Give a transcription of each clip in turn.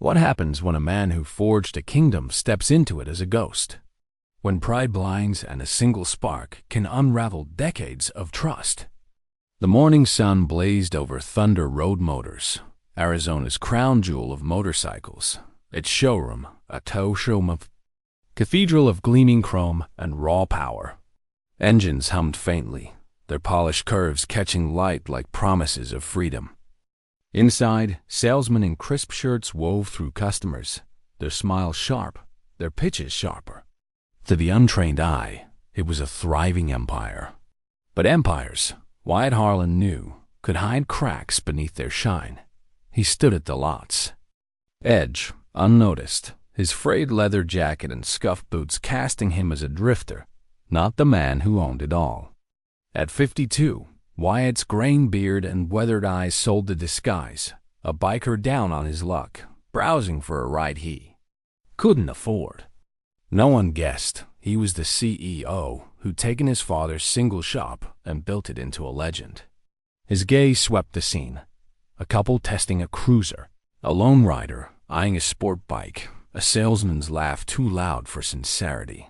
What happens when a man who forged a kingdom steps into it as a ghost? When pride blinds and a single spark can unravel decades of trust? The morning sun blazed over Thunder Road Motors, Arizona's crown jewel of motorcycles. Its showroom, a tow showroom of cathedral of gleaming chrome and raw power. Engines hummed faintly, their polished curves catching light like promises of freedom. Inside, salesmen in crisp shirts wove through customers, their smiles sharp, their pitches sharper. To the untrained eye, it was a thriving empire. But empires, Wyatt Harlan knew, could hide cracks beneath their shine. He stood at the lots edge, unnoticed, his frayed leather jacket and scuffed boots casting him as a drifter, not the man who owned it all. At 52, Wyatt's graying beard and weathered eyes sold the disguise, a biker down on his luck, browsing for a ride he couldn't afford. No one guessed he was the CEO who'd taken his father's single shop and built it into a legend. His gaze swept the scene. A couple testing a cruiser, a lone rider eyeing a sport bike, a salesman's laugh too loud for sincerity.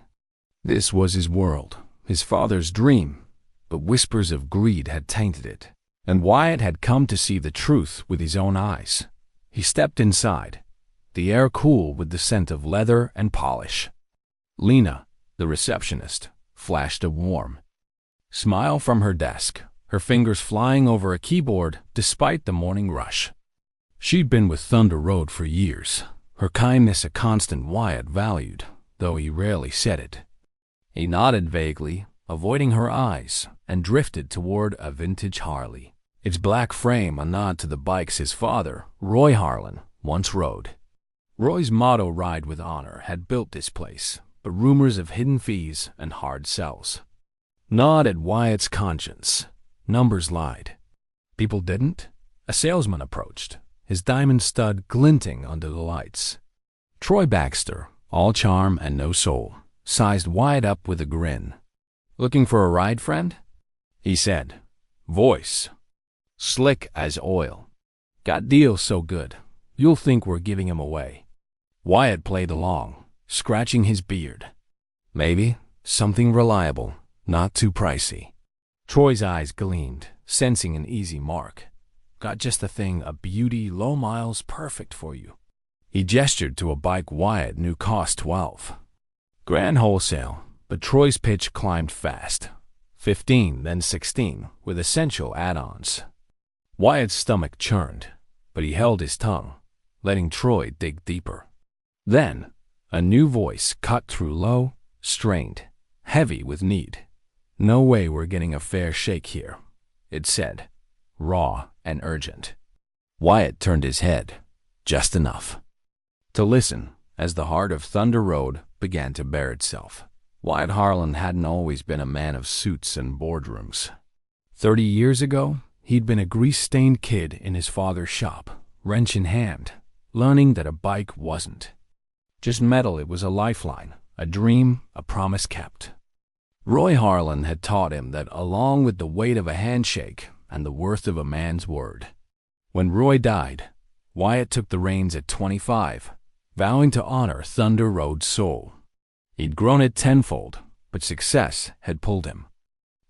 This was his world, his father's dream, but whispers of greed had tainted it, and Wyatt had come to see the truth with his own eyes. He stepped inside, the air cool with the scent of leather and polish. Lena, the receptionist, flashed a warm smile from her desk, her fingers flying over a keyboard despite the morning rush. She'd been with Thunder Road for years, her kindness a constant Wyatt valued, though he rarely said it. He nodded vaguely, avoiding her eyes, and drifted toward a vintage Harley, its black frame a nod to the bikes his father, Roy Harlan, once rode. Roy's motto, "Ride with Honor," had built this place, but rumors of hidden fees and hard sells gnawed at Wyatt's conscience. Numbers lied. People didn't. A salesman approached, his diamond stud glinting under the lights. Troy Baxter, all charm and no soul, sized Wyatt up with a grin. "Looking for a ride, friend?" he said, voice slick as oil. "Got deals so good, you'll think we're giving 'em away." Wyatt played along, scratching his beard. Maybe something reliable, not too pricey. Troy's eyes gleamed, sensing an easy mark. "Got just the thing, a beauty, low miles, perfect for you." He gestured to a bike Wyatt knew cost $12. Grand wholesale, but Troy's pitch climbed fast. 15, then 16, with essential add-ons. Wyatt's stomach churned, but he held his tongue, letting Troy dig deeper. Then, a new voice cut through low, strained, heavy with need. "No way we're getting a fair shake here," it said, raw and urgent. Wyatt turned his head, just enough to listen as the heart of Thunder Road began to bare itself. Wyatt Harlan hadn't always been a man of suits and boardrooms. 30 years ago, he'd been a grease-stained kid in his father's shop, wrench in hand, learning that a bike wasn't just metal. It was a lifeline, a dream, a promise kept. Roy Harlan had taught him that along with the weight of a handshake and the worth of a man's word. When Roy died, Wyatt took the reins at 25, vowing to honor Thunder Road's soul. He'd grown it tenfold, but success had pulled him.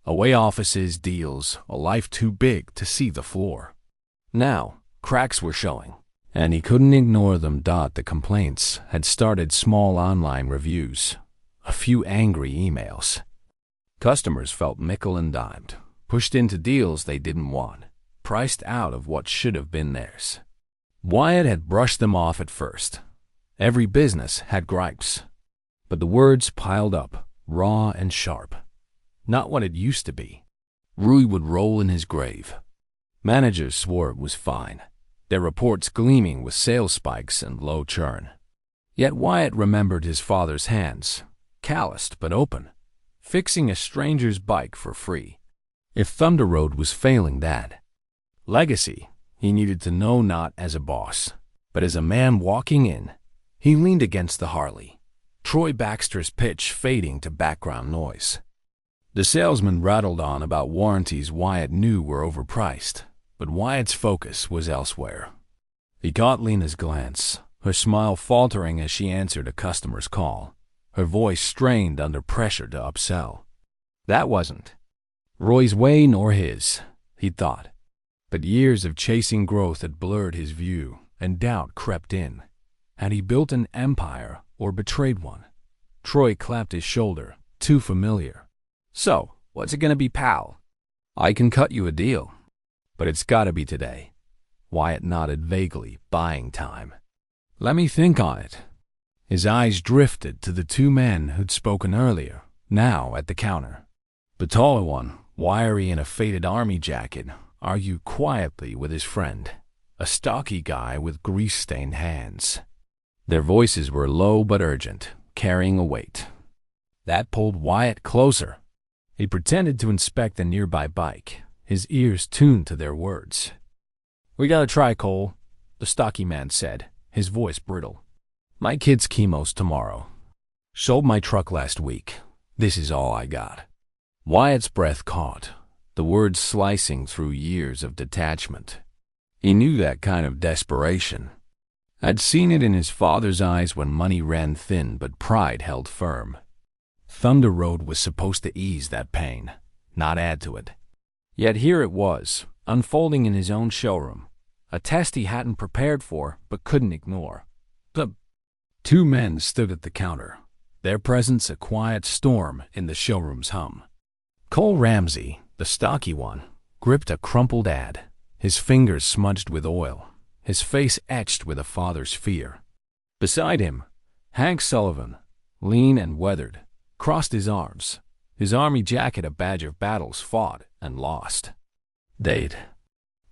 Away offices, deals, a life too big to see the floor. Now, cracks were showing, and he couldn't ignore them. The complaints had started small online reviews, a few angry emails. Customers felt nickel and dimed, pushed into deals they didn't want, priced out of what should have been theirs. Wyatt had brushed them off at first. Every business had gripes. But the words piled up, raw and sharp. Not what it used to be. Rui would roll in his grave. Managers swore it was fine, their reports gleaming with sales spikes and low churn. Yet Wyatt remembered his father's hands, calloused but open, fixing a stranger's bike for free. If Thunder Road was failing that legacy, he needed to know, not as a boss, but as a man walking in. He leaned against the Harley, Troy Baxter's pitch fading to background noise. The salesman rattled on about warranties Wyatt knew were overpriced, but Wyatt's focus was elsewhere. He caught Lena's glance, her smile faltering as she answered a customer's call, her voice strained under pressure to upsell. That wasn't Roy's way nor his, he thought. But years of chasing growth had blurred his view, and doubt crept in. Had he built an empire or betrayed one? Troy clapped his shoulder, too familiar. So, what's it gonna be, pal? I can cut you a deal, but it's gotta be today. Wyatt nodded vaguely, buying time. Let me think on it. His eyes drifted to the two men who'd spoken earlier, now at the counter. The taller one, wiry in a faded army jacket, argued quietly with his friend, a stocky guy with grease-stained hands. Their voices were low but urgent, carrying a weight. That pulled Wyatt closer. He pretended to inspect a nearby bike, his ears tuned to their words. We gotta try, Cole, the stocky man said, his voice brittle. My kid's chemo's tomorrow. Sold my truck last week. This is all I got. Wyatt's breath caught, the words slicing through years of detachment. He knew that kind of desperation. I'd seen it in his father's eyes when money ran thin but pride held firm. Thunder Road was supposed to ease that pain, not add to it. Yet here it was, unfolding in his own showroom, a test he hadn't prepared for but couldn't ignore. The two men stood at the counter, their presence a quiet storm in the showroom's hum. Cole Ramsey, the stocky one, gripped a crumpled ad, his fingers smudged with oil, his face etched with a father's fear. Beside him, Hank Sullivan, lean and weathered, crossed his arms, his army jacket a badge of battles fought and lost. They'd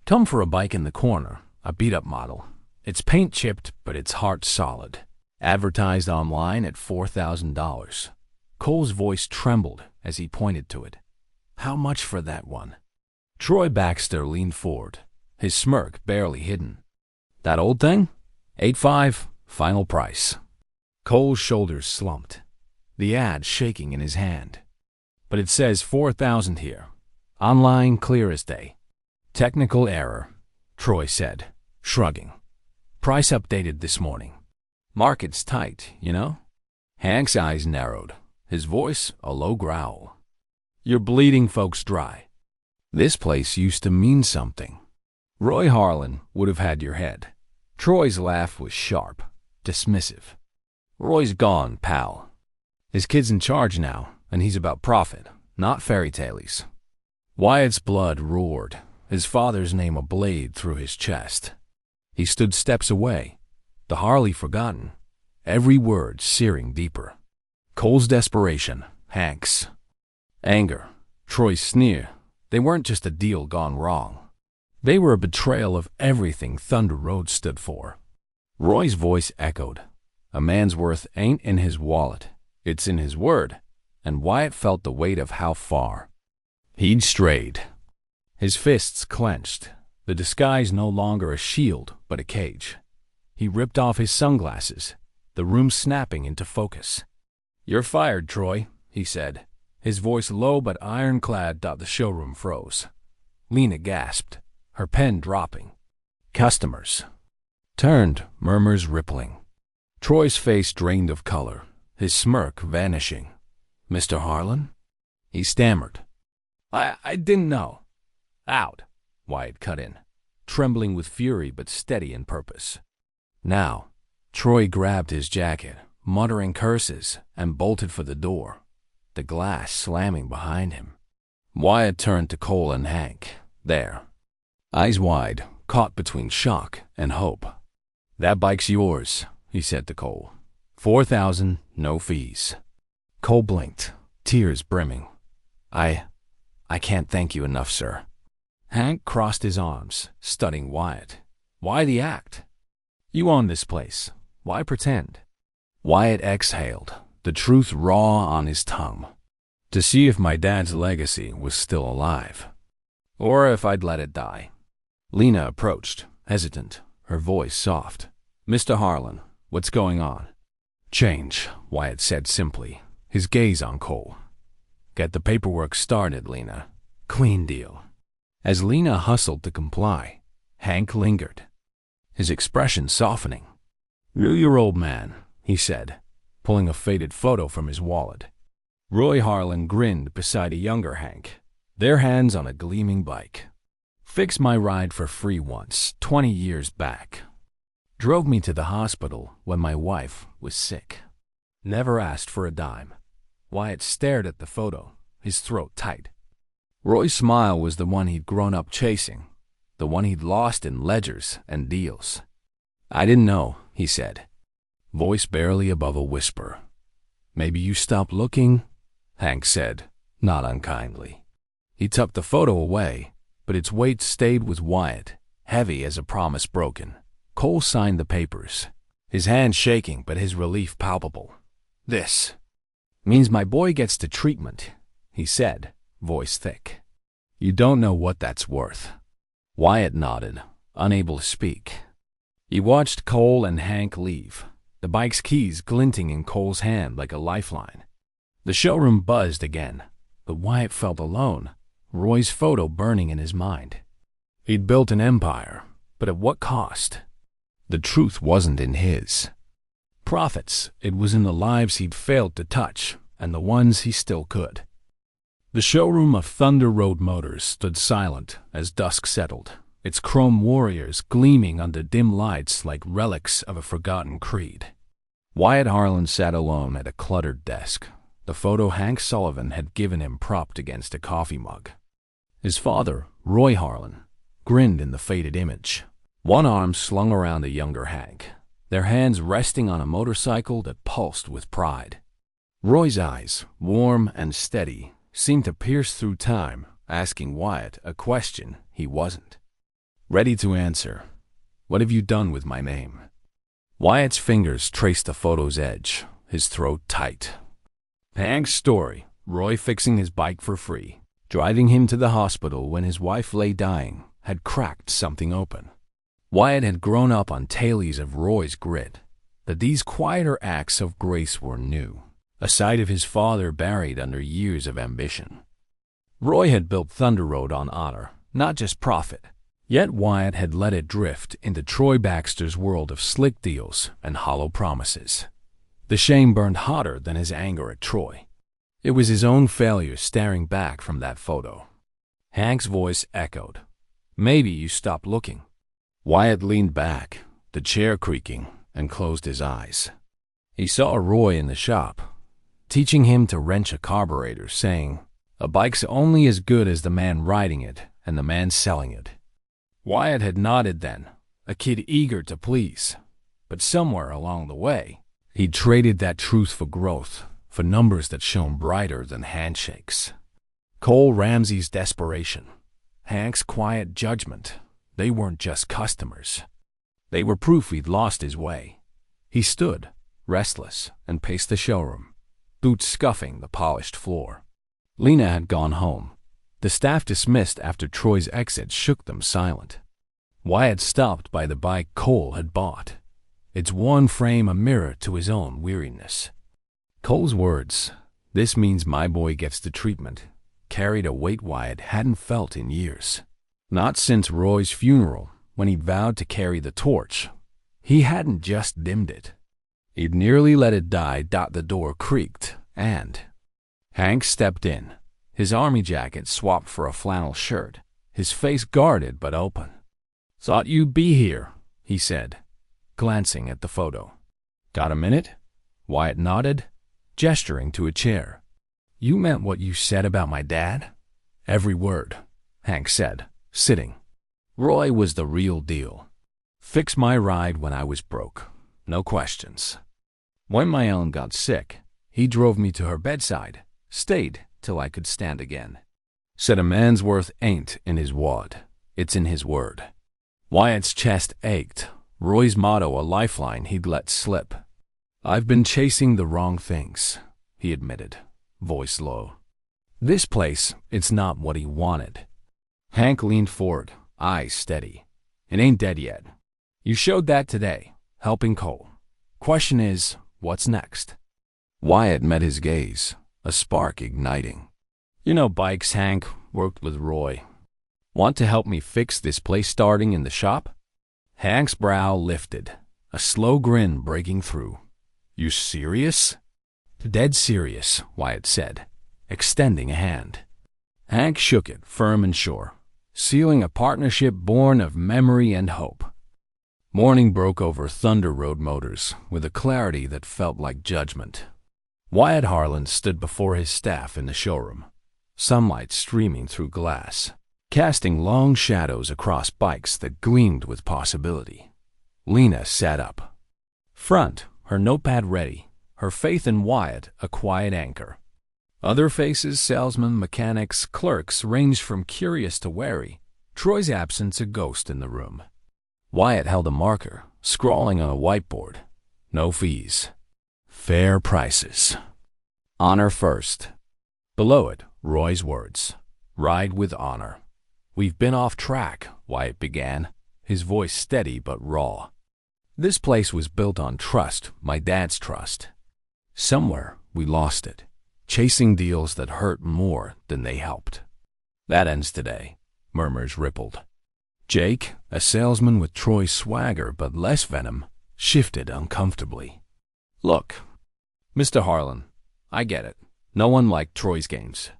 come for a bike in the corner, a beat-up model. It's paint chipped, but its heart solid. Advertised online at $4,000. Cole's voice trembled as he pointed to it. How much for that one? Troy Baxter leaned forward, his smirk barely hidden. That old thing? 8.5, final price. Cole's shoulders slumped, the ad shaking in his hand. But it says 4,000 here. Online, clear as day. Technical error, Troy said, shrugging. Price updated this morning. Market's tight, you know? Hank's eyes narrowed, his voice a low growl. You're bleeding folks dry. This place used to mean something. Roy Harlan would have had your head. Troy's laugh was sharp, dismissive. Roy's gone, pal. His kid's in charge now, and he's about profit, not fairy tales. Wyatt's blood roared, his father's name a blade through his chest. He stood steps away, the Harley forgotten, every word searing deeper. Cole's desperation, Hank's anger, Troy's sneer, they weren't just a deal gone wrong. They were a betrayal of everything Thunder Road stood for. Roy's voice echoed. A man's worth ain't in his wallet, it's in his word, and Wyatt felt the weight of how far he'd strayed. His fists clenched, the disguise no longer a shield but a cage. He ripped off his sunglasses, the room snapping into focus. You're fired, Troy, he said, his voice low but ironclad. The showroom froze. Lena gasped, her pen dropping. Customers turned, murmurs rippling. Troy's face drained of color, his smirk vanishing. Mr. Harlan? He stammered. I didn't know. Out, Wyatt cut in, trembling with fury but steady in purpose. Now, Troy grabbed his jacket, muttering curses, and bolted for the door, the glass slamming behind him. Wyatt turned to Cole and Hank, there, eyes wide, caught between shock and hope. That bike's yours, he said to Cole. 4,000, no fees. Cole blinked, tears brimming. I can't thank you enough, sir. Hank crossed his arms, studying Wyatt. Why the act? You own this place. Why pretend? Wyatt exhaled, the truth raw on his tongue. To see if my dad's legacy was still alive. Or if I'd let it die. Lena approached, hesitant, her voice soft. Mr. Harlan, what's going on? Change, Wyatt said simply, his gaze on Cole. Get the paperwork started, Lena. Clean deal. As Lena hustled to comply, Hank lingered, his expression softening. "You're your old man," he said, pulling a faded photo from his wallet. Roy Harlan grinned beside a younger Hank, their hands on a gleaming bike. "Fixed my ride for free once, 20 years back. Drove me to the hospital when my wife was sick. Never asked for a dime." Wyatt stared at the photo, his throat tight. Roy's smile was the one he'd grown up chasing, the one he'd lost in ledgers and deals. "I didn't know," he said, voice barely above a whisper. "Maybe you stopped looking," Hank said, not unkindly. He tucked the photo away, but its weight stayed with Wyatt, heavy as a promise broken. Cole signed the papers, his hand shaking but his relief palpable. "This means my boy gets to treatment," he said, voice thick. "You don't know what that's worth." Wyatt nodded, unable to speak. He watched Cole and Hank leave, the bike's keys glinting in Cole's hand like a lifeline. The showroom buzzed again, but Wyatt felt alone, Roy's photo burning in his mind. He'd built an empire, but at what cost? The truth wasn't in his profits, it was in the lives he'd failed to touch and the ones he still could. The showroom of Thunder Road Motors stood silent as dusk settled, its chrome warriors gleaming under dim lights like relics of a forgotten creed. Wyatt Harlan sat alone at a cluttered desk, the photo Hank Sullivan had given him propped against a coffee mug. His father, Roy Harlan, grinned in the faded image, one arm slung around the younger Hank, their hands resting on a motorcycle that pulsed with pride. Roy's eyes, warm and steady, seemed to pierce through time, asking Wyatt a question he wasn't ready to answer. "What have you done with my name?" Wyatt's fingers traced the photo's edge, his throat tight. Hank's story, Roy fixing his bike for free, driving him to the hospital when his wife lay dying, had cracked something open. Wyatt had grown up on tales of Roy's grit, but these quieter acts of grace were new, a side of his father buried under years of ambition. Roy had built Thunder Road on honor, not just profit. Yet Wyatt had let it drift into Troy Baxter's world of slick deals and hollow promises. The shame burned hotter than his anger at Troy. It was his own failure staring back from that photo. Hank's voice echoed. "Maybe you stopped looking." Wyatt leaned back, the chair creaking, and closed his eyes. He saw Roy in the shop, teaching him to wrench a carburetor, saying, "A bike's only as good as the man riding it and the man selling it." Wyatt had nodded then, a kid eager to please. But somewhere along the way, he'd traded that truth for growth, for numbers that shone brighter than handshakes. Cole Ramsey's desperation, Hank's quiet judgment, they weren't just customers. They were proof he'd lost his way. He stood, restless, and paced the showroom, boots scuffing the polished floor. Lena had gone home. The staff dismissed after Troy's exit shook them silent. Wyatt stopped by the bike Cole had bought, its one frame a mirror to his own weariness. Cole's words, "This means my boy gets the treatment," carried a weight Wyatt hadn't felt in years. Not since Roy's funeral, when he'd vowed to carry the torch. He hadn't just dimmed it. He'd nearly let it die. The door creaked, and Hank stepped in, his army jacket swapped for a flannel shirt, his face guarded but open. "Thought you'd be here," he said, glancing at the photo. "Got a minute?" Wyatt nodded, gesturing to a chair. "You meant what you said about my dad?" "Every word," Hank said, sitting. "Roy was the real deal. Fixed my ride when I was broke. No questions. When my own got sick, he drove me to her bedside, stayed till I could stand again. Said a man's worth ain't in his wad, it's in his word." Wyatt's chest ached, Roy's motto a lifeline he'd let slip. "I've been chasing the wrong things," he admitted, voice low. "This place, it's not what he wanted." Hank leaned forward, eyes steady. "It ain't dead yet. You showed that today, helping Cole. Question is, what's next?" Wyatt met his gaze, a spark igniting. "You know bikes, Hank. Worked with Roy. Want to help me fix this place starting in the shop?" Hank's brow lifted, a slow grin breaking through. "You serious?" "Dead serious," Wyatt said, extending a hand. Hank shook it, firm and sure, sealing a partnership born of memory and hope. Morning broke over Thunder Road Motors with a clarity that felt like judgment. Wyatt Harlan stood before his staff in the showroom, sunlight streaming through glass, casting long shadows across bikes that gleamed with possibility. Lena sat up front, her notepad ready, her faith in Wyatt a quiet anchor. Other faces, salesmen, mechanics, clerks, ranged from curious to wary, Troy's absence a ghost in the room. Wyatt held a marker, scrawling on a whiteboard. No fees. Fair prices. Honor first. Below it, Roy's words. Ride with honor. "We've been off track," Wyatt began, his voice steady but raw. "This place was built on trust, my dad's trust. Somewhere we lost it, chasing deals that hurt more than they helped. That ends today," murmurs rippled. Jake, a salesman with Troy's swagger but less venom, shifted uncomfortably. "Look, Mr. Harlan, I get it. No one liked Troy's games.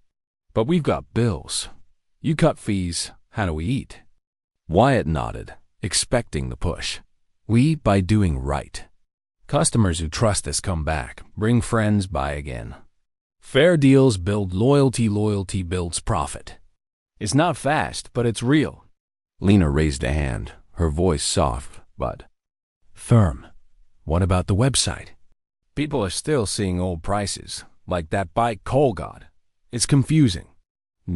But we've got bills. You cut fees, how do we eat?" Wyatt nodded, expecting the push. "We eat by doing right. Customers who trust us come back, bring friends, buy again. Fair deals build loyalty, loyalty builds profit. It's not fast, but it's real." Lena raised a hand, her voice soft but firm. "What about the website?" "People are still seeing old prices, like that bike Cole got. It's confusing."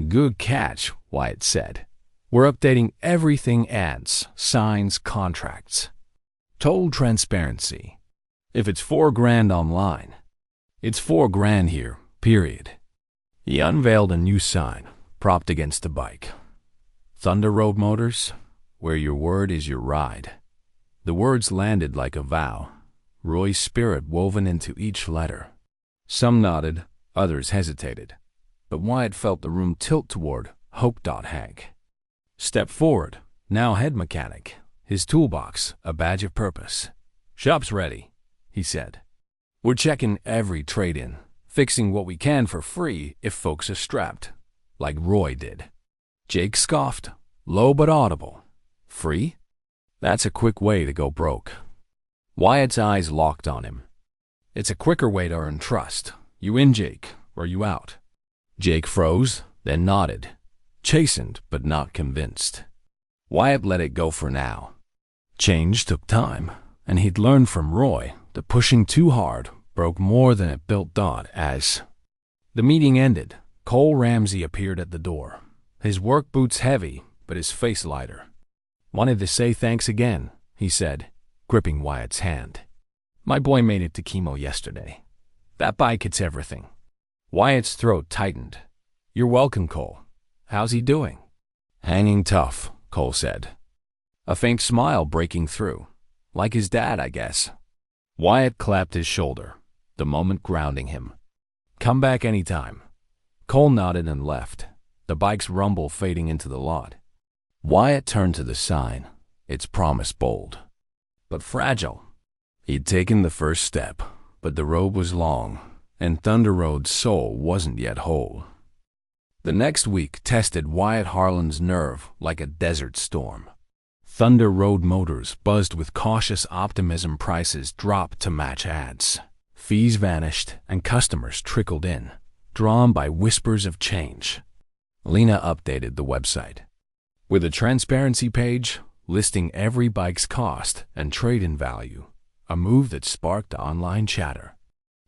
"Good catch," Wyatt said. "We're updating everything: ads, signs, contracts. Total transparency. If it's $4,000 online, it's $4,000 here, period." He unveiled a new sign, propped against the bike. "Thunder Road Motors, where your word is your ride." The words landed like a vow, Roy's spirit woven into each letter. Some nodded, others hesitated, but Wyatt felt the room tilt toward Hope. Hank. Step forward, now head mechanic, his toolbox a badge of purpose. "Shop's ready," he said. "We're checking every trade-in, fixing what we can for free if folks are strapped, like Roy did." Jake scoffed, low but audible. "Free? That's a quick way to go broke." Wyatt's eyes locked on him. "It's a quicker way to earn trust. You in, Jake, or you out?" Jake froze, then nodded, chastened but not convinced. Wyatt let it go for now. Change took time, and he'd learned from Roy that pushing too hard broke more than it built. As the meeting ended, Cole Ramsey appeared at the door, his work boots heavy but his face lighter. "Wanted to say thanks again," he said, gripping Wyatt's hand. "My boy made it to chemo yesterday. That bike hits everything." Wyatt's throat tightened. "You're welcome, Cole. How's he doing?" "Hanging tough," Cole said, a faint smile breaking through. "Like his dad, I guess." Wyatt clapped his shoulder, the moment grounding him. "Come back anytime." Cole nodded and left, the bike's rumble fading into the lot. Wyatt turned to the sign, its promise bold, but fragile. He'd taken the first step, but the road was long, and Thunder Road's soul wasn't yet whole. The next week tested Wyatt Harlan's nerve like a desert storm. Thunder Road Motors buzzed with cautious optimism. Prices dropped to match ads. Fees vanished, and customers trickled in, drawn by whispers of change. Lena updated the website with a transparency page listing every bike's cost and trade-in value, a move that sparked online chatter.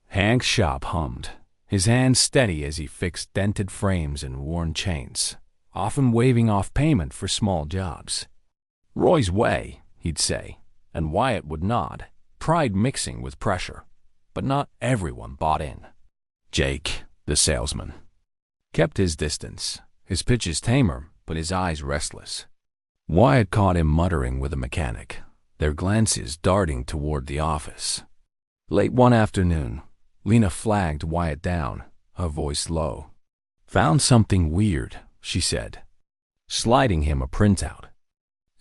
Hank's shop hummed, his hands steady as he fixed dented frames and worn chains, often waving off payment for small jobs. "Roy's way," he'd say, and Wyatt would nod, pride mixing with pressure. But not everyone bought in. Jake, the salesman, kept his distance, his pitches tamer, but his eyes restless. Wyatt caught him muttering with a mechanic, their glances darting toward the office. Late one afternoon, Lena flagged Wyatt down, her voice low. "Found something weird," she said, sliding him a printout.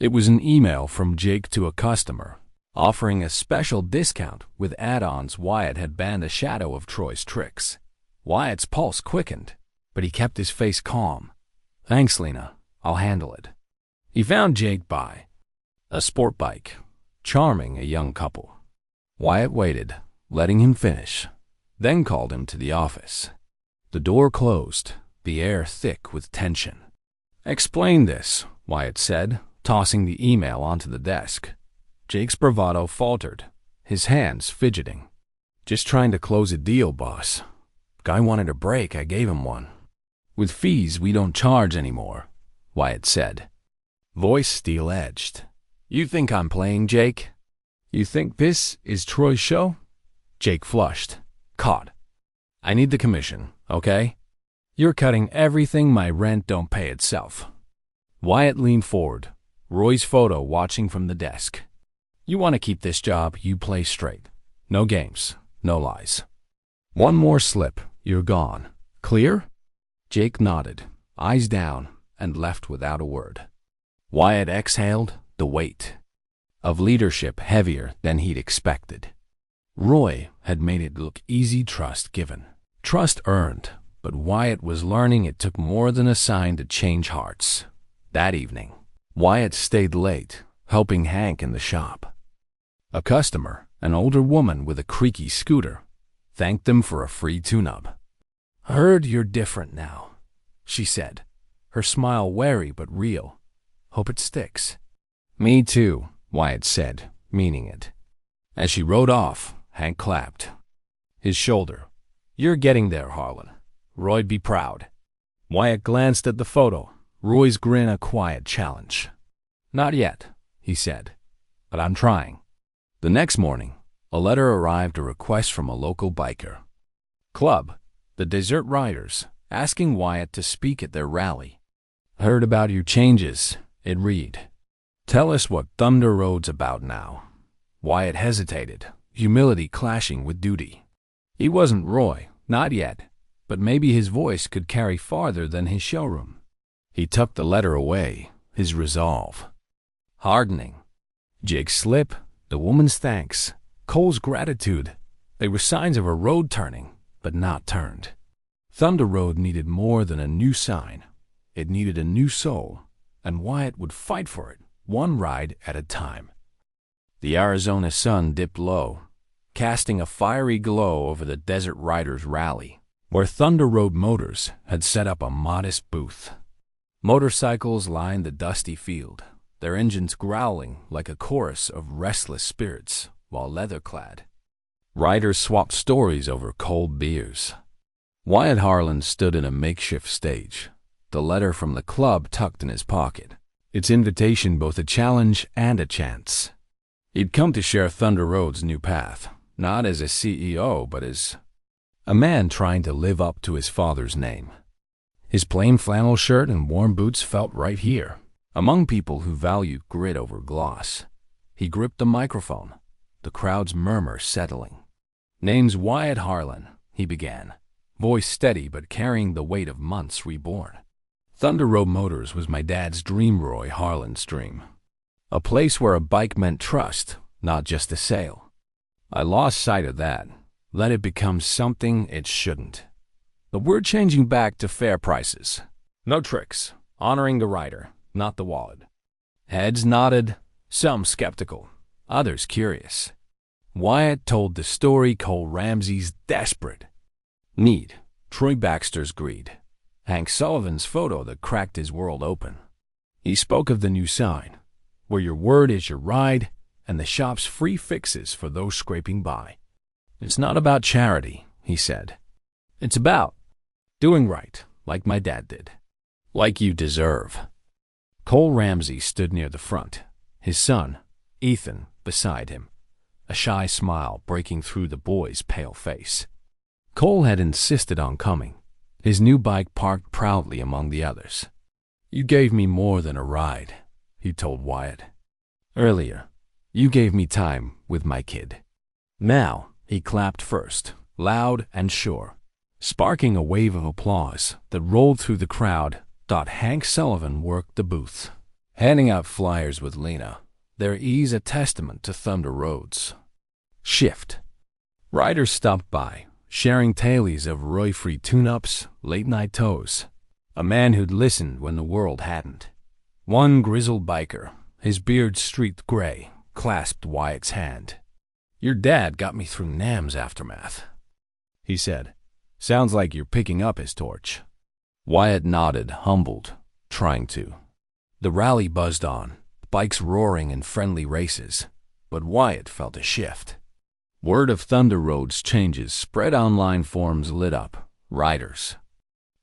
It was an email from Jake to a customer, offering a special discount with add-ons. Wyatt had banned a shadow of Troy's tricks. Wyatt's pulse quickened, but he kept his face calm. "Thanks, Lena. I'll handle it." He found Jake by a sport bike, charming a young couple. Wyatt waited, letting him finish, then called him to the office. The door closed, the air thick with tension. "Explain this," Wyatt said, tossing the email onto the desk. Jake's bravado faltered, his hands fidgeting. "Just trying to close a deal, boss. Guy wanted a break, I gave him one. With fees we don't charge anymore," Wyatt said. Voice steel-edged. "You think I'm playing, Jake? You think this is Troy's show?" Jake flushed. "Caught. I need the commission, okay? You're cutting everything. My rent don't pay itself." Wyatt leaned forward, Roy's photo watching from the desk. "You want to keep this job, you play straight. No games, no lies. One more slip, you're gone. Clear?" Jake nodded, eyes down, and left without a word. Wyatt exhaled, the weight of leadership heavier than he'd expected. Roy had made it look easy, trust given, trust earned, but Wyatt was learning it took more than a sign to change hearts. That evening, Wyatt stayed late, helping Hank in the shop. A customer, an older woman with a creaky scooter, thanked them for a free tune-up. "Heard you're different now," she said, her smile wary but real. "Hope it sticks." "Me too," Wyatt said, meaning it. As she rode off, Hank clapped his shoulder. "You're getting there, Harlan. Roy'd be proud." Wyatt glanced at the photo, Roy's grin a quiet challenge. "Not yet," he said, "but I'm trying." The next morning, a letter arrived, a request from a local biker club, the Desert Riders, asking Wyatt to speak at their rally. "Heard about your changes," it read. "Tell us what Thunder Road's about now." Wyatt hesitated, humility clashing with duty. He wasn't Roy, not yet, but maybe his voice could carry farther than his showroom. He tucked the letter away, his resolve hardening. Jake's slip, the woman's thanks, Cole's gratitude, they were signs of a road turning, but not turned. Thunder Road needed more than a new sign. It needed a new soul, and Wyatt would fight for it, one ride at a time. The Arizona sun dipped low, casting a fiery glow over the Desert Riders rally, where Thunder Road Motors had set up a modest booth. Motorcycles lined the dusty field, their engines growling like a chorus of restless spirits, while leather-clad riders swapped stories over cold beers. Wyatt Harlan stood in a makeshift stage, the letter from the club tucked in his pocket, its invitation both a challenge and a chance. He'd come to share Thunder Road's new path, not as a CEO, but as a man trying to live up to his father's name. His plain flannel shirt and warm boots felt right here, among people who value grit over gloss. He gripped the microphone, the crowd's murmur settling. "Name's Wyatt Harlan," he began, voice steady but carrying the weight of months reborn. "Thunder Road Motors was my dad's dream, Roy Harlan's dream. A place where a bike meant trust, not just a sale. I lost sight of that, let it become something it shouldn't. But we're changing back to fair prices. No tricks, honoring the rider, not the wallet." Heads nodded, some skeptical, others curious. Wyatt told the story, Cole Ramsey's desperate need, Troy Baxter's greed, Hank Sullivan's photo that cracked his world open. He spoke of the new sign, where your word is your ride, and the shop's free fixes for those scraping by. "It's not about charity," he said. "It's about doing right, like my dad did. Like you deserve." Cole Ramsey stood near the front, his son, Ethan, beside him, a shy smile breaking through the boy's pale face. Cole had insisted on coming, his new bike parked proudly among the others. "You gave me more than a ride," he told Wyatt. "Earlier, you gave me time with my kid." Now, he clapped first, loud and sure, sparking a wave of applause that rolled through the crowd. Hank Sullivan worked the booth, handing out flyers with Lena, their ease a testament to Thunder Road's shift. Riders stopped by, sharing tales of roy-free tune-ups, late-night tows. A man who'd listened when the world hadn't. One grizzled biker, his beard streaked gray, clasped Wyatt's hand. "Your dad got me through NAM's aftermath," he said. "Sounds like you're picking up his torch." Wyatt nodded, humbled, trying to. The rally buzzed on, bikes roaring in friendly races, but Wyatt felt a shift. Word of Thunder Road's changes spread. Online forums lit up. Riders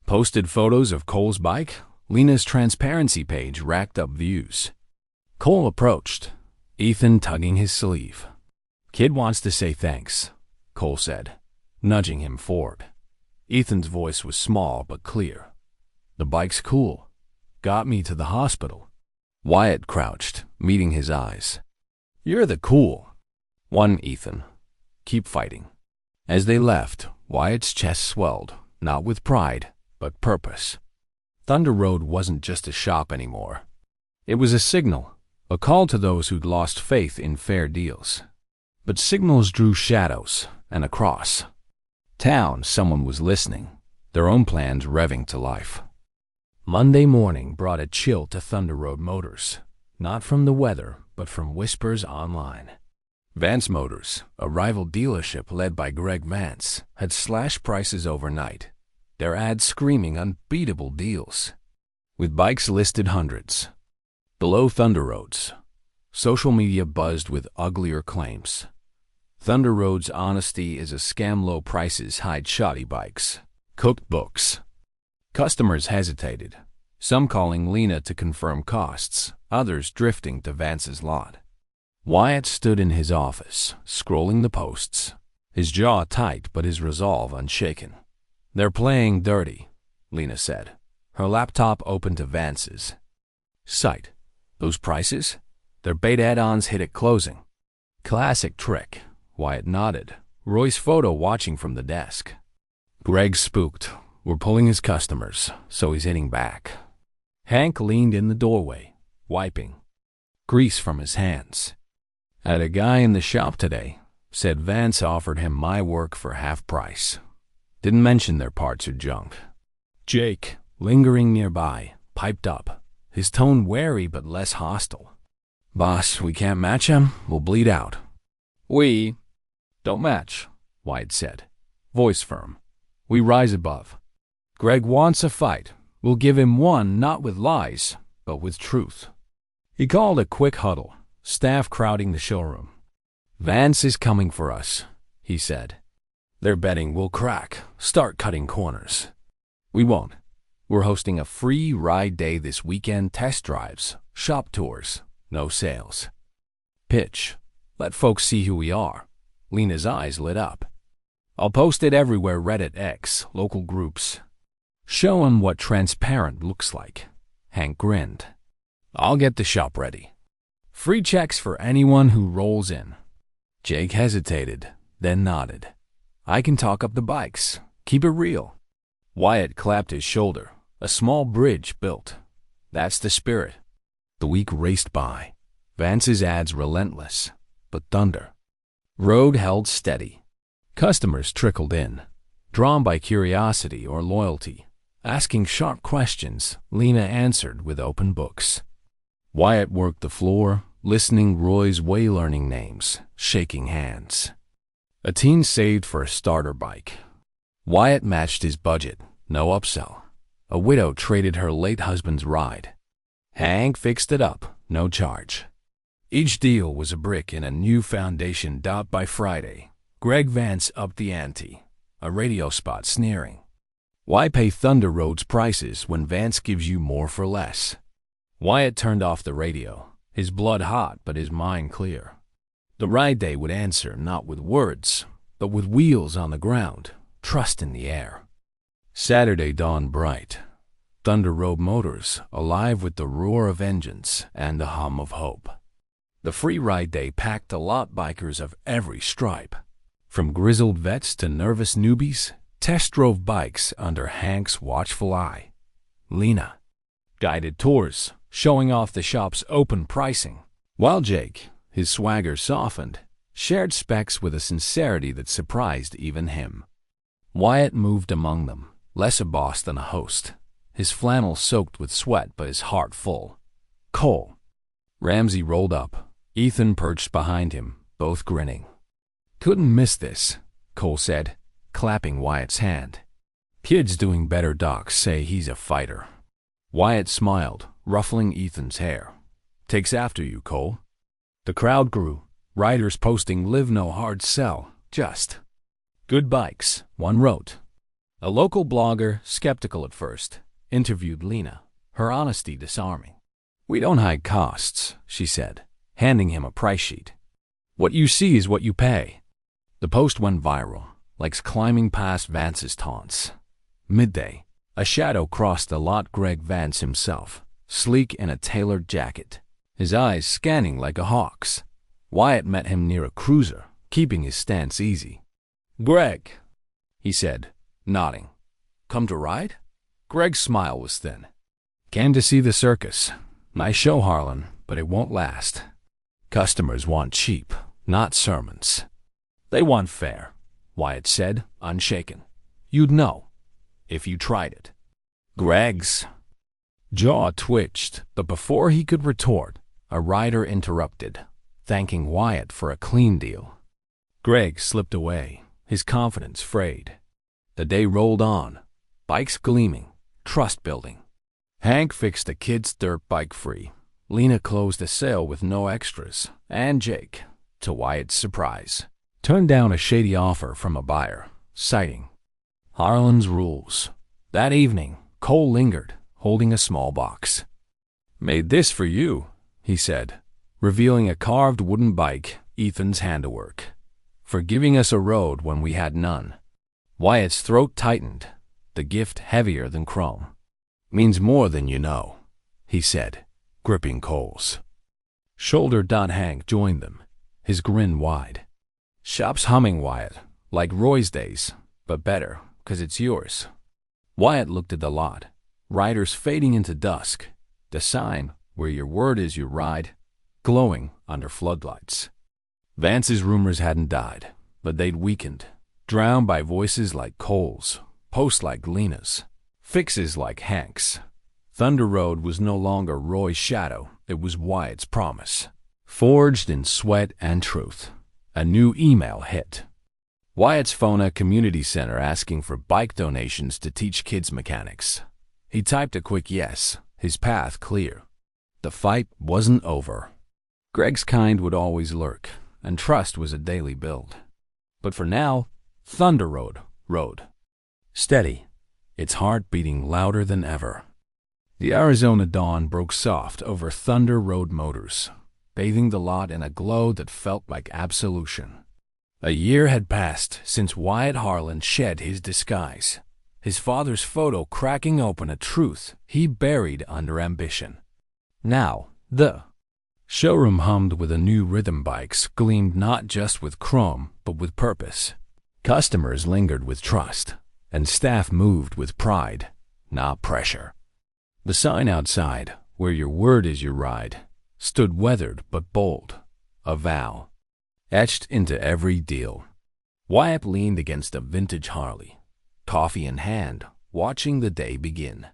posted photos of Cole's bike. Lena's transparency page racked up views. Cole approached, Ethan tugging his sleeve. "Kid wants to say thanks," Cole said, nudging him forward. Ethan's voice was small but clear. "The bike's cool. Got me to the hospital." Wyatt crouched, meeting his eyes. "You're the cool one, Ethan. Keep fighting." As they left, Wyatt's chest swelled, not with pride, but purpose. Thunder Road wasn't just a shop anymore. It was a signal, a call to those who'd lost faith in fair deals. But signals drew shadows, and across town someone was listening, their own plans revving to life. Monday morning brought a chill to Thunder Road Motors, not from the weather, but from whispers online. Vance Motors, a rival dealership led by Greg Vance, had slashed prices overnight, their ads screaming unbeatable deals. With bikes listed hundreds below Thunder Road's, social media buzzed with uglier claims. Thunder Road's honesty is a scam. Low prices hide shoddy bikes. Cooked books. Customers hesitated, some calling Lena to confirm costs, others drifting to Vance's lot. Wyatt stood in his office, scrolling the posts, his jaw tight but his resolve unshaken. "They're playing dirty," Lena said, her laptop open to Vance's site. "Those prices? They're bait add-ons hit at closing." "Classic trick," Wyatt nodded, Roy's photo watching from the desk. "Greg's spooked. We're pulling his customers, so he's hitting back." Hank leaned in the doorway, wiping grease from his hands. "Had a guy in the shop today. Said Vance offered him my work for half price. Didn't mention their parts are junk." Jake, lingering nearby, piped up, his tone wary but less hostile. "Boss, we can't match him. We'll bleed out." "We don't match," Wyatt said, voice firm. "We rise above. Greg wants a fight. We'll give him one, not with lies, but with truth." He called a quick huddle, staff crowding the showroom. "Vance is coming for us," he said. "They're betting we'll crack, start cutting corners. We won't. We're hosting a free ride day this weekend, test drives, shop tours, no sales. Pitch. Let folks see who we are." Lena's eyes lit up. "I'll post it everywhere, Reddit, X, local groups. Show 'em what transparent looks like." Hank grinned. "I'll get the shop ready. Free checks for anyone who rolls in." Jake hesitated, then nodded. "I can talk up the bikes. Keep it real." Wyatt clapped his shoulder, a small bridge built. "That's the spirit." The week raced by. Vance's ads relentless, but Thunder Road held steady. Customers trickled in, drawn by curiosity or loyalty. Asking sharp questions, Lena answered with open books. Wyatt worked the floor, listening Roy's way, learning names, shaking hands. A teen saved for a starter bike. Wyatt matched his budget, no upsell. A widow traded her late husband's ride. Hank fixed it up, no charge. Each deal was a brick in a new foundation. By Friday, Greg Vance upped the ante, a radio spot sneering. "Why pay Thunder Road's prices when Vance gives you more for less?" Wyatt turned off the radio, his blood hot but his mind clear. The ride day would answer not with words, but with wheels on the ground, trust in the air. Saturday dawned bright. Thunder Road Motors alive with the roar of engines and the hum of hope. The free ride day packed a lot. Bikers of every stripe, from grizzled vets to nervous newbies, test drove bikes under Hank's watchful eye. Lena guided tours, showing off the shop's open pricing. while Jake, his swagger softened, shared specs with a sincerity that surprised even him. Wyatt moved among them, less a boss than a host, his flannel soaked with sweat but his heart full. Cole. Ramsey rolled up, Ethan perched behind him, both grinning. Couldn't miss this, Cole said, clapping Wyatt's hand. Kid's doing better, docs say he's a fighter. Wyatt smiled, ruffling Ethan's hair. Takes after you, Cole. The crowd grew, riders posting "Live no hard sell, just good bikes," one wrote. A local blogger, skeptical at first, interviewed Lena, her honesty disarming. "We don't hide costs," she said, handing him a price sheet. "What you see is what you pay." The post went viral, like climbing past Vance's taunts. Midday, a shadow crossed the lot. Greg Vance himself, sleek in a tailored jacket, his eyes scanning like a hawk's. Wyatt met him near a cruiser, keeping his stance easy. "Greg," he said, nodding. "Come to ride?" Greg's smile was thin. "Came to see the circus. Nice show, Harlan, but it won't last. Customers want cheap, not sermons." "They want fair," Wyatt said, unshaken. "You'd know, if you tried it." Greg's jaw twitched, but before he could retort, a rider interrupted, thanking Wyatt for a clean deal. Greg slipped away, his confidence frayed. The day rolled on, bikes gleaming, trust building. Hank fixed the kid's dirt bike free. Lena closed a sale with no extras, and Jake, to Wyatt's surprise, turned down a shady offer from a buyer, citing Harlan's rules. That evening, Cole lingered, holding a small box. "Made this for you," he said, revealing a carved wooden bike, Ethan's handiwork. "For giving us a road when we had none." Wyatt's throat tightened, the gift heavier than chrome. "Means more than you know," he said, gripping Cole's shoulder. Hank joined them, his grin wide. "Shop's humming, Wyatt, like Roy's days, but better, 'cause it's yours." Wyatt looked at the lot, riders fading into dusk, the sign, "Where your word is you ride," glowing under floodlights. Vance's rumors hadn't died, but they'd weakened, drowned by voices like Cole's, posts like Lena's, fixes like Hank's. Thunder Road was no longer Roy's shadow, it was Wyatt's promise. Forged in sweat and truth. A new email hit. Wyatt's phone a community center asking for bike donations to teach kids mechanics. He typed a quick yes, his path clear. The fight wasn't over. Greg's kind would always lurk, and trust was a daily build. But for now, Thunder Road rode. Steady, its heart beating louder than ever. The Arizona dawn broke soft over Thunder Road motors, bathing the lot in a glow that felt like absolution. A year had passed since Wyatt Harlan shed his disguise, his father's photo cracking open a truth he buried under ambition. Now, the showroom hummed with a new rhythm. Bikes gleamed not just with chrome, but with purpose. Customers lingered with trust, and staff moved with pride, not pressure. The sign outside, "Where your word is your ride," stood weathered but bold, a vow, etched into every deal. Wyatt leaned against a vintage Harley, coffee in hand, watching the day begin.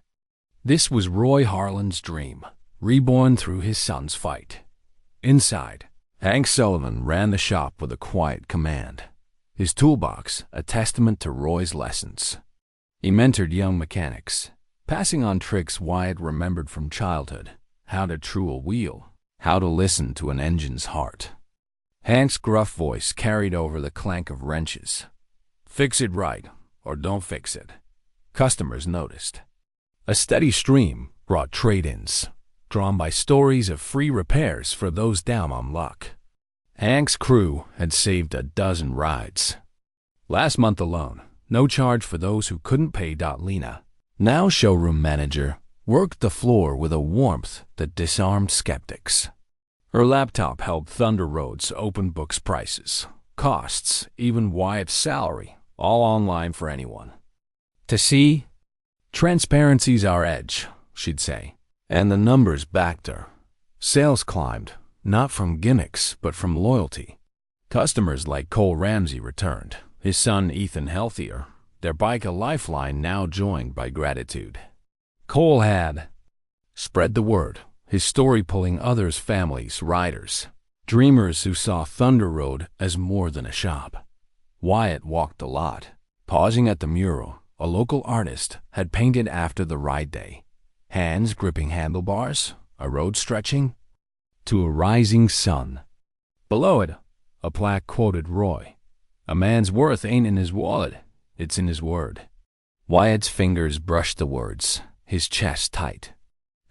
This was Roy Harlan's dream, reborn through his son's fight. Inside, Hank Sullivan ran the shop with a quiet command, his toolbox a testament to Roy's lessons. He mentored young mechanics, passing on tricks Wyatt remembered from childhood, how to true a wheel, how to listen to an engine's heart. Hank's gruff voice carried over the clank of wrenches. "Fix it right, or don't fix it." Customers noticed. A steady stream brought trade-ins, drawn by stories of free repairs for those down on luck. Hank's crew had saved a dozen rides. Last month alone, no charge for those who couldn't pay. Lena, now showroom manager, worked the floor with a warmth that disarmed skeptics. Her laptop held Thunder Road's open books prices, costs, even Wyatt's salary, all online for anyone to see. "Transparency's our edge," she'd say, and the numbers backed her. Sales climbed, not from gimmicks, but from loyalty. Customers like Cole Ramsey returned, his son Ethan healthier, their bike a lifeline now joined by gratitude. Cole had spread the word, his story pulling others, families, riders, dreamers who saw Thunder Road as more than a shop. Wyatt walked the lot, pausing at the mural a local artist had painted after the ride day. Hands gripping handlebars, a road stretching to a rising sun. Below it, a plaque quoted Roy, "A man's worth ain't in his wallet, it's in his word." Wyatt's fingers brushed the words, his chest tight.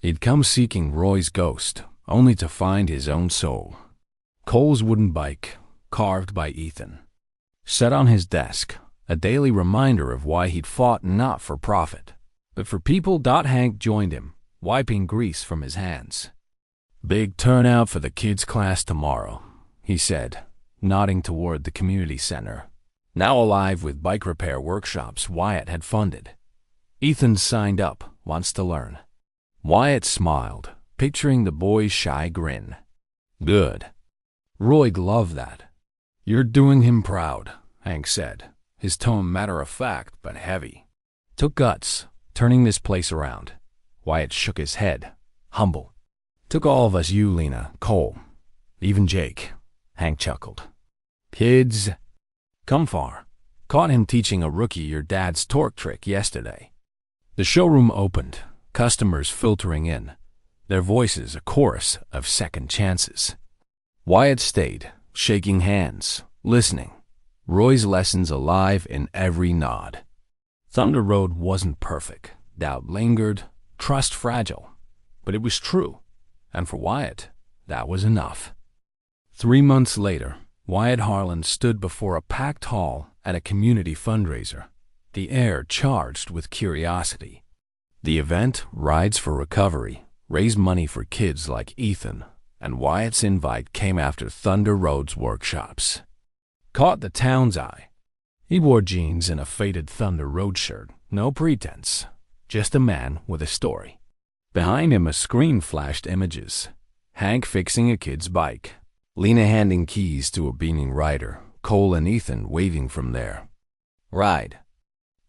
He'd come seeking Roy's ghost, only to find his own soul. Cole's wooden bike, carved by Ethan, sat on his desk, a daily reminder of why he'd fought not for profit, but for people. Hank joined him, wiping grease from his hands. "Big turnout for the kids' class tomorrow," he said, nodding toward the community center, now alive with bike repair workshops Wyatt had funded. "Ethan signed up, wants to learn." Wyatt smiled, picturing the boy's shy grin. "Good. Roy loved that." "You're doing him proud," Hank said, his tone matter-of-fact but heavy. "Took guts, turning this place around." Wyatt shook his head, humble. "Took all of us, you, Lena, Cole, even Jake," Hank chuckled. "Kids come far. Caught him teaching a rookie your dad's torque trick yesterday." The showroom opened, customers filtering in, their voices a chorus of second chances. Wyatt stayed, shaking hands, listening, Roy's lessons alive in every nod. Thunder Road wasn't perfect, doubt lingered, trust fragile, but it was true, and for Wyatt, that was enough. 3 months later, Wyatt Harlan stood before a packed hall at a community fundraiser, the air charged with curiosity. The event, Rides for Recovery, raised money for kids like Ethan, and Wyatt's invite came after Thunder Road's workshops caught the town's eye. He wore jeans and a faded Thunder Road shirt, no pretense, just a man with a story. Behind him a screen flashed images, Hank fixing a kid's bike, Lena handing keys to a beaming rider, Cole and Ethan waving from there. "Ride."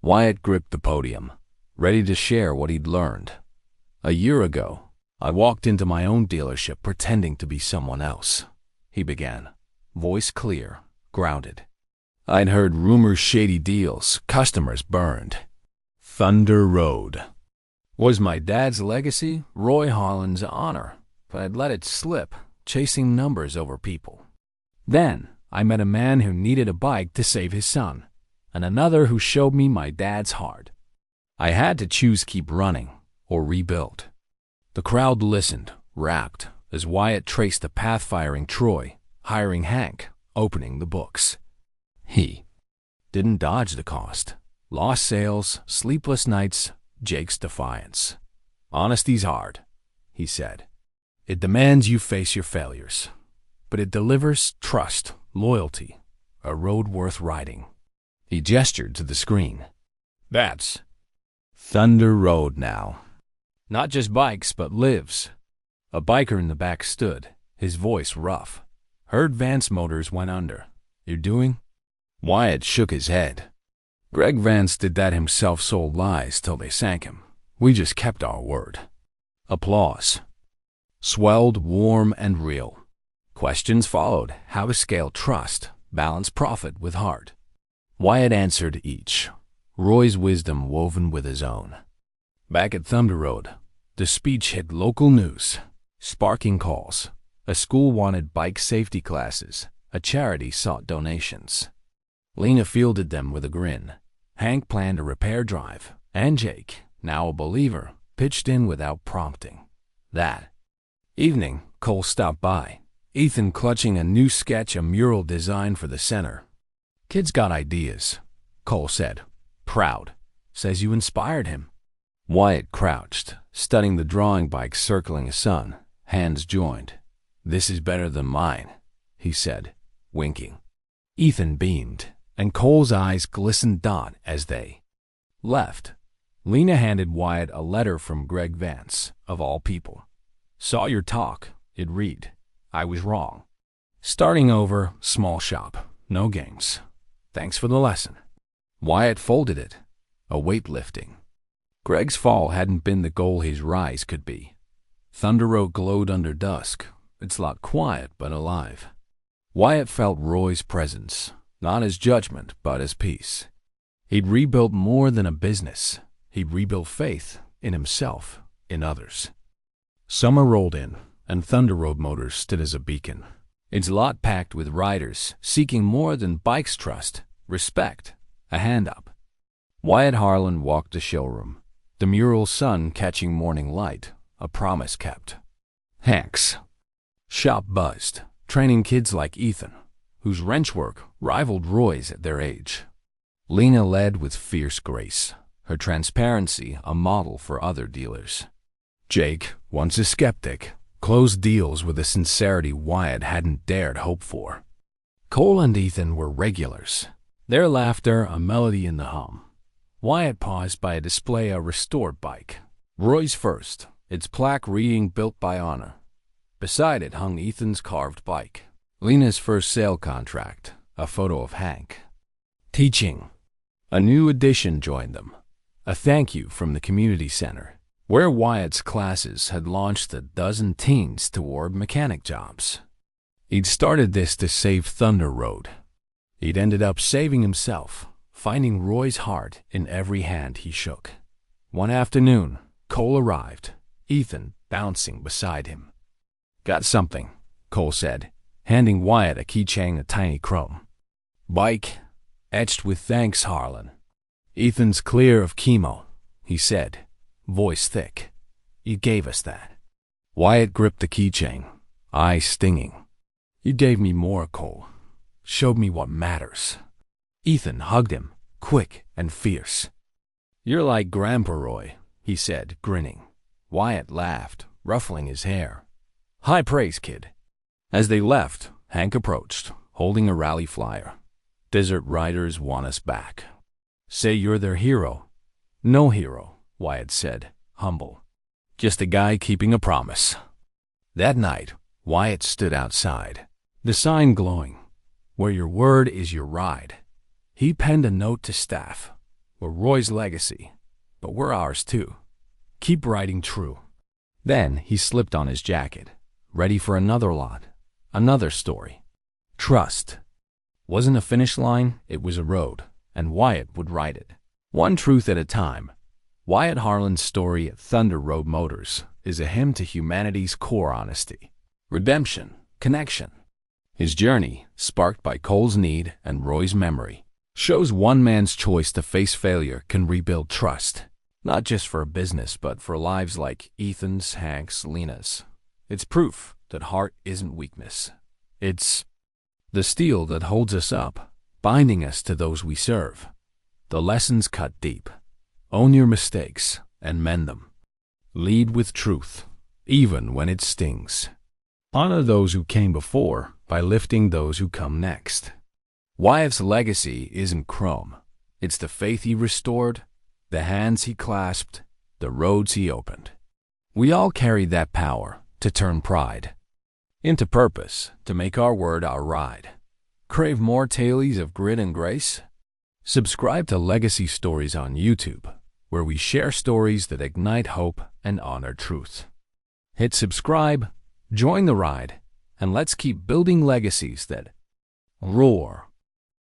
Wyatt gripped the podium, ready to share what he'd learned. "A year ago, I walked into my own dealership pretending to be someone else," he began, voice clear, grounded. "I'd heard rumors, shady deals, customers burned. Thunder Road was my dad's legacy, Roy Harlan's honor, but I'd let it slip, chasing numbers over people. Then I met a man who needed a bike to save his son, and another who showed me my dad's heart. I had to choose keep running or rebuild." The crowd listened, rapt, as Wyatt traced the path firing Troy, hiring Hank, opening the books. He didn't dodge the cost. Lost sales, sleepless nights, Jake's defiance. "Honesty's hard," he said. "It demands you face your failures, but it delivers trust, loyalty, a road worth riding." He gestured to the screen. "That's Thunder Road now. Not just bikes, but lives." A biker in the back stood, his voice rough. "Heard Vance Motors went under. You're doing?" Wyatt shook his head. "Greg Vance did that himself, sold lies till they sank him. We just kept our word." Applause swelled, warm and real. Questions followed, how to scale trust, balance profit with heart. Wyatt answered each, Roy's wisdom woven with his own. Back at Thunder Road, the speech hit local news, sparking calls. A school wanted bike safety classes, a charity sought donations. Lena fielded them with a grin. Hank planned a repair drive, and Jake, now a believer, pitched in without prompting. That evening, Cole stopped by, Ethan clutching a new sketch, a mural design for the center. "Kid's got ideas," Cole said, proud. "Says you inspired him." Wyatt crouched, studying the drawing bike circling a sun, hands joined. "This is better than mine," he said, winking. Ethan beamed, and Cole's eyes glistened as they left. Lena handed Wyatt a letter from Greg Vance, of all people. "Saw your talk," it read. I was wrong. Starting over, small shop, no games. Thanks for the lesson. Wyatt folded it. A weight lifting. Greg's fall hadn't been the goal his rise could be. Thunder Road glowed under dusk, its lot quiet but alive. Wyatt felt Roy's presence, not as judgment but as peace. He'd rebuilt more than a business. He'd rebuilt faith in himself, in others. Summer rolled in, and Thunder Road Motors stood as a beacon. Its lot packed with riders seeking more than bikes trust, respect, a hand up. Wyatt Harlan walked the showroom, the mural sun catching morning light, a promise kept. Hank's shop buzzed, training kids like Ethan, whose wrench work rivaled Roy's at their age. Lena led with fierce grace, her transparency a model for other dealers. Jake, once a skeptic, closed deals with a sincerity Wyatt hadn't dared hope for. Cole and Ethan were regulars, their laughter a melody in the hum. Wyatt paused by a display a restored bike. Roy's first, its plaque reading built by honor. Beside it hung Ethan's carved bike. Lena's first sale contract, a photo of Hank. Teaching. A new addition joined them. A thank you from the community center, where Wyatt's classes had launched a dozen teens toward mechanic jobs. He'd started this to save Thunder Road. He'd ended up saving himself, finding Roy's heart in every hand he shook. One afternoon, Cole arrived, Ethan bouncing beside him. Got something, Cole said, handing Wyatt a keychain of tiny chrome. Bike, etched with thanks, Harlan. Ethan's clear of chemo, he said, voice thick. You gave us that. Wyatt gripped the keychain, eyes stinging. You gave me more, Cole. Showed me what matters. Ethan hugged him, quick and fierce. You're like Grandpa Roy, he said, grinning. Wyatt laughed, ruffling his hair. High praise, kid. As they left, Hank approached, holding a rally flyer. Desert Riders want us back. Say you're their hero. No hero, Wyatt said, humble. Just a guy keeping a promise. That night, Wyatt stood outside, the sign glowing. Where your word is your ride. He penned a note to staff. We're Roy's legacy, but we're ours too. Keep riding true. Then he slipped on his jacket, ready for another lot, another story. Trust. Wasn't a finish line, it was a road, and Wyatt would ride it. One truth at a time. Wyatt Harlan's story at Thunder Road Motors is a hymn to humanity's core honesty, redemption, connection. His journey, sparked by Cole's need and Roy's memory, shows one man's choice to face failure can rebuild trust, not just for a business but for lives like Ethan's, Hank's, Lena's. It's proof that heart isn't weakness. It's the steel that holds us up, binding us to those we serve. The lessons cut deep. Own your mistakes and mend them. Lead with truth, even when it stings. Honor those who came before by lifting those who come next. Wyatt's legacy isn't chrome. It's the faith he restored, the hands he clasped, the roads he opened. We all carry that power to turn pride into purpose, to make our word our ride. Crave more tales of grit and grace? Subscribe to Legacy Stories on YouTube, where we share stories that ignite hope and honor truth. Hit subscribe, join the ride, and let's keep building legacies that roar.